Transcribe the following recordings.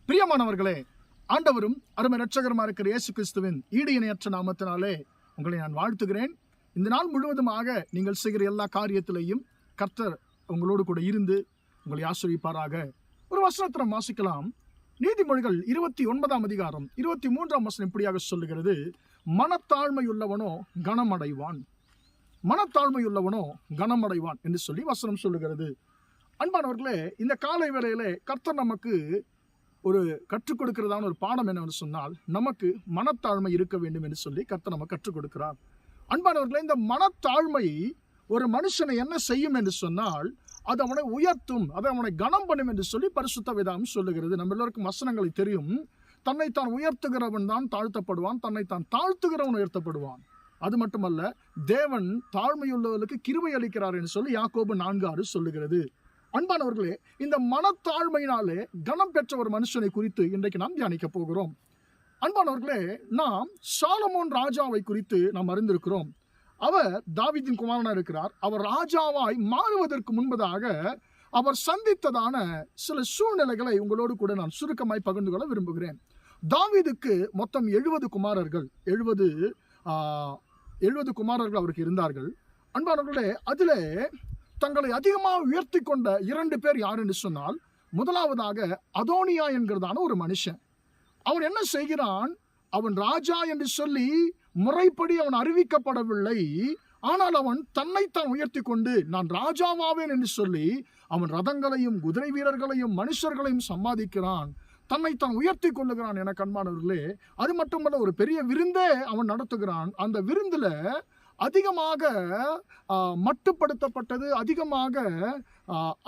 பிரியமானவர்களே, ஆண்டவரும் அருமை இரட்சகருமா இருக்கிற இயேசு கிறிஸ்துவின் ஈடு இணையற்ற நாமத்தினாலே உங்களை நான் வாழ்த்துகிறேன். இந்த நாள் முழுவதுமாக நீங்கள் செய்கிற எல்லா காரியத்திலையும் கர்த்தர் உங்களோடு கூட இருந்து உங்களை ஆசீர்வதிப்பாராக. ஒரு வசனத்தை வாசிக்கலாம். நீதிமொழிகள் 29ஆம் அதிகாரம் 23ஆம் வசனம் இப்படியாக சொல்லுகிறது, மனத்தாழ்மையுள்ளவனோ கனமடைவான், மனத்தாழ்மையுள்ளவனோ கனமடைவான் என்று சொல்லி வசனம் சொல்லுகிறது. அன்பானவர்களே, இந்த காலை வேளையிலே கர்த்தர் நமக்கு ஒரு கற்றுக் கொடுக்கிறதான ஒரு பாடம் என்னவென்று சொன்னால், நமக்கு மனத்தாழ்மை இருக்க வேண்டும் என்று சொல்லி கர்த்தர் நமக்கு கற்றுக் கொடுக்கிறார். அன்பானவர்களே, இந்த மனத்தாழ்மை ஒரு மனுஷனை என்ன செய்யும் என்று சொன்னால், அது அவனை உயர்த்தும், அதை அவனை கனம் பண்ணும் என்று சொல்லி பரிசுத்த வேதாகம் சொல்லுகிறது. நம்ம எல்லோருக்கும் வசனங்களை தெரியும். தன்னைத்தான் உயர்த்துகிறவன் தான் தாழ்த்தப்படுவான், தன்னைத்தான் தாழ்த்துகிறவன் உயர்த்தப்படுவான். அது மட்டுமல்ல, தேவன் தாழ்மையுள்ளவர்களுக்கு கிருபை அளிக்கிறார் என்று சொல்லி யாக்கோபு 4:6 சொல்லுகிறது. அன்பானவர்களே, இந்த மனத்தாழ்மையினாலே கனம் பெற்ற ஒரு மனுஷனை குறித்து இன்றைக்கு நாம் தியானிக்க போகிறோம். அன்பானவர்களே, நாம் சாலமோன் ராஜாவை குறித்து நாம் அறிந்திருக்கிறோம். அவர் தாவீதின் குமாரனாக இருக்கிறார். அவர் ராஜாவாய் மாறுவதற்கு முன்பதாக அவர் சந்தித்ததான சில சூழ்நிலைகளை உங்களோடு கூட நான் சுருக்கமாய் பகிர்ந்து கொள்ள விரும்புகிறேன். தாவீதுக்கு மொத்தம் 70 குமாரர்கள் 70 குமாரர்கள் அவருக்கு இருந்தார்கள். அன்பானவர்களே, அதிலே தங்களை அதிகமாக உயர்த்தி கொண்ட 2 பேர் யார் என்று சொன்னால், முதலாவதாக அதோனியா என்கிறதான ஒரு மனுஷன். அவன் என்ன செய்கிறான்? அவன் ராஜா என்று சொல்லி முறைப்படி அவன் அறிவிக்கப்படவில்லை. ஆனால் அவன் தன்னைத்தான் உயர்த்தி கொண்டு நான் ராஜாவாவேன் என்று சொல்லி அவன் ரதங்களையும் குதிரை வீரர்களையும் மனுஷர்களையும் சம்பாதிக்கிறான், தன்னைத்தான் உயர்த்தி கொள்ளுகிறான். என கண்மானவர்களே, அது மட்டுமல்ல, ஒரு பெரிய விருந்தே அவன் நடத்துகிறான். அந்த விருந்துல அதிகமாக மட்டுப்படுத்தப்பட்டது, அதிகமாக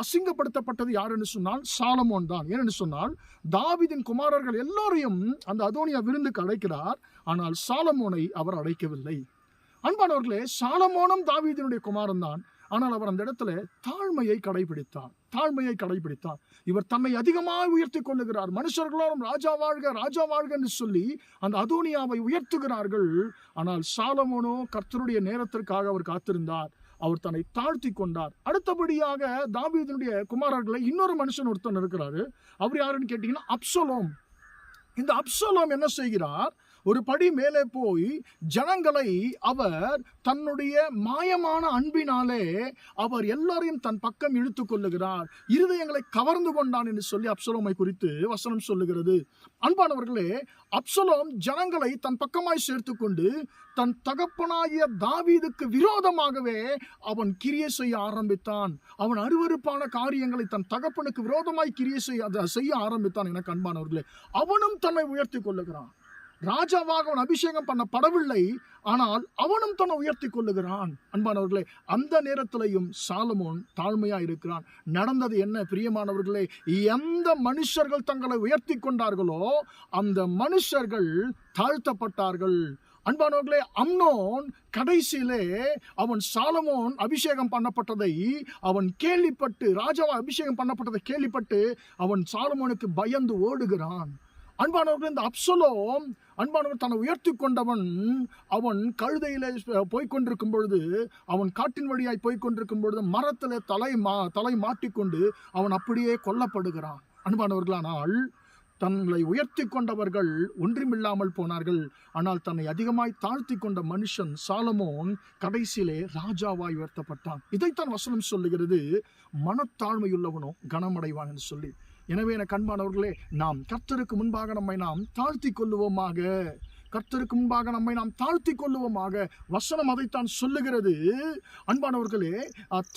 அசிங்கப்படுத்தப்பட்டது யார் என்று சொன்னால் சாலமோன் தான். ஏனென்று சொன்னால், தாவீதின் குமாரர்கள் எல்லோரையும் அந்த அதோனியா விருந்துக்கு அழைக்கிறார், ஆனால் சாலமோனை அவர் அழைக்கவில்லை. அன்பானவர்களே, சாலமோனும் தாவீதினுடைய குமாரன் தான். ஆனால் அவர் அந்த இடத்துல தாழ்மையை கடைபிடித்தார். இவர் தன்னை அதிகமாக உயர்த்தி கொள்ளுகிறார். மனுஷர்களோடும் ராஜா வாழ்க ராஜா வாழ்க என்று சொல்லி அந்த அதோனியாவை உயர்த்துகிறார்கள். ஆனால் சாலமோனோ கர்த்தருடைய நேரத்திற்காக அவர் காத்திருந்தார். அவர் தன்னை தாழ்த்தி கொண்டார். அடுத்தபடியாக தாவீதினுடைய குமாரர்களை இன்னொரு மனுஷன் ஒருத்தன் இருக்கிறாரு. அவர் யாருன்னு கேட்டீங்கன்னா அப்சலோம். இந்த அப்சலோம் என்ன செய்கிறார்? ஒரு படி மேலே போய் ஜனங்களை அவர் தன்னுடைய மாயமான அன்பினாலே அவர் எல்லாரையும் தன் பக்கம் இழுத்து கொள்ளுகிறார், இருதயங்களை கவர்ந்து கொண்டான் என்று சொல்லி அப்சலோமை குறித்து வசனம் சொல்லுகிறது. அன்பானவர்களே, அப்சலோம் ஜனங்களை தன் பக்கமாய் சேர்த்து கொண்டு தன் தகப்பனாகிய தாவீதுக்கு விரோதமாகவே அவன் கிரியை செய்ய ஆரம்பித்தான். அவன் அருவருப்பான காரியங்களை தன் தகப்பனுக்கு விரோதமாய் கிரியை செய்ய ஆரம்பித்தான். என அன்பானவர்களே, அவனும் தன்னை உயர்த்தி கொள்ளுகிறான். ராஜாவாக அவன் அபிஷேகம் பண்ணப்படவில்லை, ஆனால் அவனும் தன்னை உயர்த்தி கொள்ளுகிறான். அன்பானவர்களே, அந்த நேரத்திலையும் சாலமோன் தாழ்மையா இருக்கிறான். நடந்தது என்ன பிரியமானவர்களே? எந்த மனுஷர்கள் தங்களை உயர்த்தி கொண்டார்களோ அந்த மனுஷர்கள் தாழ்த்தப்பட்டார்கள். அன்பானவர்களே, அம்னோன் கடைசியிலே அவன் சாலமோன் அபிஷேகம் பண்ணப்பட்டதை அவன் கேள்விப்பட்டு, ராஜாவா அபிஷேகம் பண்ணப்பட்டதை கேள்விப்பட்டு அவன் சாலமோனுக்கு பயந்து ஓடுகிறான். அன்பானவர்கள், இந்த அப்சலோம் அன்பானவர் தன்னை உயர்த்தி கொண்டவன். அவன் கழுதையிலே போய்கொண்டிருக்கும் பொழுது, அவன் காட்டின் வழியாய் போய்கொண்டிருக்கும் பொழுது மரத்திலே தலை மாட்டிக்கொண்டு அவன் அப்படியே கொல்லப்படுகிறான். அன்பானவர்களானால் தன்னை உயர்த்தி கொண்டவர்கள் ஒன்றுமில்லாமல் போனார்கள். ஆனால் தன்னை அதிகமாய் தாழ்த்தி கொண்ட மனுஷன் சாலமோன் கடைசியிலே ராஜாவாய் உயர்த்தப்பட்டான். இதைத்தான் வசனம் சொல்லுகிறது, மனத்தாழ்மையுள்ளவனோ கனமடைவான் என்று சொல்லி. எனவே என கண்பானவர்களே, நாம் கர்த்தருக்கு முன்பாக நம்மை நாம் தாழ்த்தி கொள்ளுவோமாக. கர்த்தருக்கு முன்பாக நம்மை நாம் தாழ்த்தி கொள்ளுவோமாக. வசனம் அதைத்தான் சொல்லுகிறது. அன்பானவர்களே,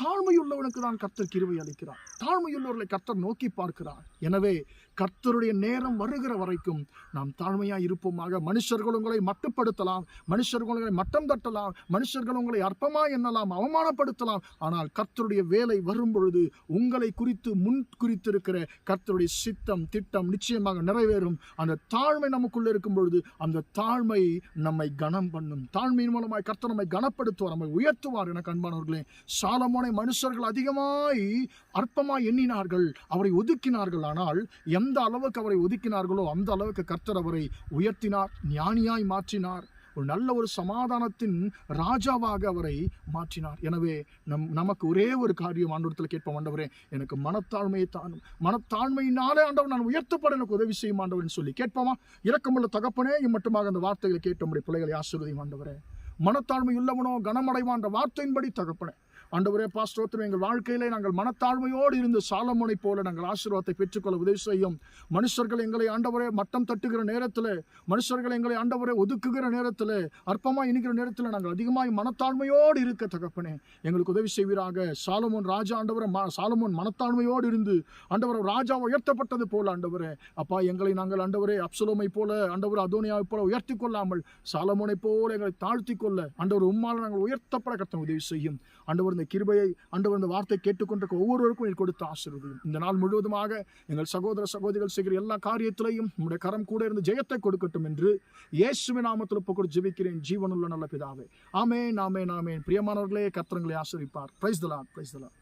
தாழ்மையுள்ளவனுக்கு தான் கர்த்தர் கிருபை அளிக்கிறார். தாழ்மையுள்ளவர்களை கர்த்தர் நோக்கி பார்க்கிறார். எனவே கர்த்தருடைய நேரம் வருகிற வரைக்கும் நாம் தாழ்மையாக இருப்போமாக. மனுஷர்கள் உங்களை மட்டுப்படுத்தலாம், மனுஷர்கள் உங்களை மட்டம் தட்டலாம், மனுஷர்கள் உங்களை அற்பமாக எண்ணலாம், அவமானப்படுத்தலாம். ஆனால் கர்த்தருடைய வேலை வரும் பொழுது உங்களை குறித்து முன் குறித்திருக்கிற கர்த்தருடைய சித்தம் திட்டம் நிச்சயமாக நிறைவேறும். அந்த தாழ்மை நமக்குள்ள இருக்கும் பொழுது அந்த தாழ்மை நம்மை கனம் பண்ணும். தாழ்மையின் மூலமாய் கர்த்தர் நம்மை கனப்படுத்துவார், நம்மை உயர்த்துவார். என அன்பானவர்களே, சாலமோனை மனுஷர்கள் அதிகமாய் அற்பமாய் எண்ணினார்கள், அவரை ஒதுக்கினார்கள். ஆனால் எந்த அளவுக்கு அவரை ஒதுக்கினார்களோ அந்த அளவுக்கு கர்த்தர் அவரை உயர்த்தினார், ஞானியாய் மாற்றினார். ஒரு நல்ல ஒரு சமாதானத்தின் ராஜாவாக அவரை மாற்றினார். எனவே நமக்கு ஒரே ஒரு காரியம் ஆண்டவரத்தில் கேட்போம், ஆண்டவரே எனக்கு மனத்தாழ்மையை தானும், மனத்தாழ்மையினாலே ஆண்டவர் நான் உயர்த்தப்பட எனக்கு உதவி செய்யும் ஆண்டவர்னு சொல்லி கேட்போமா? இரக்கமுள்ள தகப்பனே, இம்மட்டுமாக அந்த வார்த்தைகளை கேட்டோம் பிள்ளைகளை ஆசீர்வதியும் ஆண்டவரே. மனத்தாழ்மை உள்ளவனோ கனமடைவான் என்ற வார்த்தையின்படி தகப்பனே ஆண்டவரே பாஸ்தோத்திரம், எங்கள் வாழ்க்கையிலே நாங்கள் மனத்தாழ்மையோடு இருந்து சாலமோனை போல நாங்கள் ஆசீர்வாதத்தை பெற்றுக்கொள்ள உதவி செய்யும். மனுஷர்கள் எங்களை ஆண்டவரே மட்டம் தட்டுகிற நேரத்தில், மனுஷர்கள் எங்களை ஆண்டவரே ஒதுக்குகிற நேரத்தில், அற்பமாய் இனிக்கிற நேரத்தில் நாங்கள் அதிகமாய் மனத்தாழ்மையோடு இருக்க தகப்பனே எங்களுக்கு உதவி செய்வீராக. சாலமோன் ராஜா ஆண்டவரை சாலமோன் மனத்தாழ்மையோடு இருந்து ஆண்டவரை ராஜா உயர்த்தப்பட்டது போல ஆண்டவரே அப்பா எங்களை நாங்கள் ஆண்டவரே அப்சலோமை போல ஆண்டவர் அதோனியாவை போல உயர்த்தி கொள்ளாமல் சாலமோனை போல எங்களை தாழ்த்தி கொள்ள ஆண்டவர் உம்மால் நாங்கள் உயர்த்தப்பட கர்த்தர் உதவி செய்யும். ஆண்டவர் இந்த கிருபையை ஆண்டவர் இந்த வார்த்தை கேட்டுக்கொண்டிருக்க ஒவ்வொருவருக்கும் நீர் கொடுத்து ஆசீர்வதியும். இந்த நாள் முழுவதுமாக எங்கள் சகோதர சகோதரிகள் செய்கிற எல்லா காரியத்திலையும் உம்முடைய கரம் கூட இருந்து ஜெயத்தை கொடுக்கட்டும் என்று இயேசுவின் நாமத்தில் ஒப்புக்கொண்டு ஜெபிக்கிறேன் ஜீவனுள்ள நல்ல பிதாவே. ஆமென், ஆமென், ஆமென். பிரியமானவர்களே, கர்த்தர் உங்களை ஆசீர்வதிப்பார். Praise the Lord, praise the Lord.